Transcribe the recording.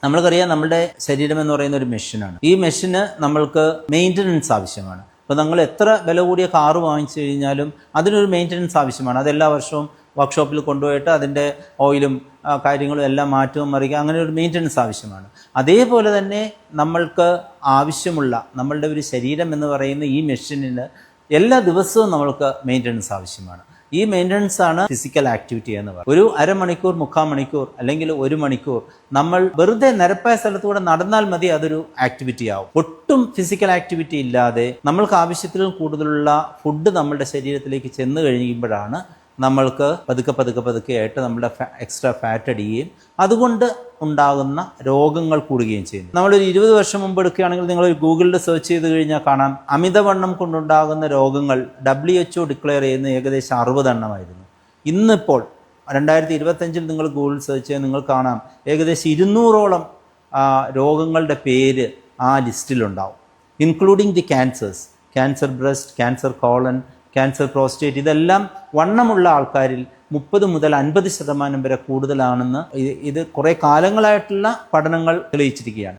നമ്മൾക്കറിയാം നമ്മുടെ ശരീരം എന്ന് പറയുന്ന ഒരു മെഷീനാണ്. ഈ മെഷീന് നമ്മൾക്ക് മെയിൻ്റനൻസ് ആവശ്യമാണ്. ഇപ്പോൾ നിങ്ങൾ എത്ര വില കൂടിയ കാറ് വാങ്ങിച്ചു കഴിഞ്ഞാലും അതിനൊരു മെയിൻ്റനൻസ് ആവശ്യമാണ്. അതെല്ലാ വർഷവും വർക്ക്ഷോപ്പിൽ കൊണ്ടുപോയിട്ട് അതിൻ്റെ ഓയിലും കാര്യങ്ങളും എല്ലാം മാറ്റവും മറിക്കുക, അങ്ങനെ ഒരു മെയിൻ്റനൻസ് ആവശ്യമാണ്. അതേപോലെ തന്നെ നമ്മൾക്ക് ആവശ്യമുള്ള നമ്മളുടെ ഒരു ശരീരം എന്ന് പറയുന്ന ഈ മെഷീനിന് എല്ലാ ദിവസവും നമ്മൾക്ക് മെയിൻ്റനൻസ് ആവശ്യമാണ്. ഈ മെയിൻ്റനൻസ് ആണ് ഫിസിക്കൽ ആക്ടിവിറ്റി എന്ന് പറയുന്നത്. ഒരു അരമണിക്കൂർ, 3/4 മണിക്കൂർ അല്ലെങ്കിൽ 1 മണിക്കൂർ നമ്മൾ വെറുതെ നിരപ്പായ സ്ഥലത്തൂടെ നടന്നാൽ മതി, അതൊരു ആക്ടിവിറ്റി ആവും. ഒട്ടും ഫിസിക്കൽ ആക്ടിവിറ്റി ഇല്ലാതെ നമ്മൾക്ക് ആവശ്യത്തിലും കൂടുതലുള്ള ഫുഡ് നമ്മളുടെ ശരീരത്തിലേക്ക് ചെന്ന് കഴിയുമ്പോഴാണ് നമ്മൾക്ക് പതുക്കെ ആയിട്ട് നമ്മുടെ എക്സ്ട്രാ ഫാറ്റ് അടിയുകയും അതുകൊണ്ട് ഉണ്ടാകുന്ന രോഗങ്ങൾ കൂടുകയും ചെയ്യുന്നു. നമ്മളൊരു 20 വർഷം മുമ്പ് എടുക്കുകയാണെങ്കിൽ നിങ്ങളൊരു ഗൂഗിളിൽ സെർച്ച് ചെയ്ത് കഴിഞ്ഞാൽ കാണാം, അമിതവണ്ണം കൊണ്ടുണ്ടാകുന്ന രോഗങ്ങൾ WHO ഡിക്ലെയർ ചെയ്യുന്ന ഏകദേശം 60 എണ്ണമായിരുന്നു. ഇന്നിപ്പോൾ 2025 നിങ്ങൾ ഗൂഗിൾ സെർച്ച് ചെയ്യാൻ നിങ്ങൾ കാണാം ഏകദേശം 200ഓളം രോഗങ്ങളുടെ പേര് ആ ലിസ്റ്റിലുണ്ടാവും, including the cancer breast, cancer colon, cancer prostate. ഇതെല്ലാം വണ്ണമുള്ള ആൾക്കാരിൽ 30 മുതൽ 50% വരെ കൂടുതലാണെന്ന് ഇത് കുറേ കാലങ്ങളായിട്ടുള്ള പഠനങ്ങൾ തെളിയിച്ചിരിക്കുകയാണ്.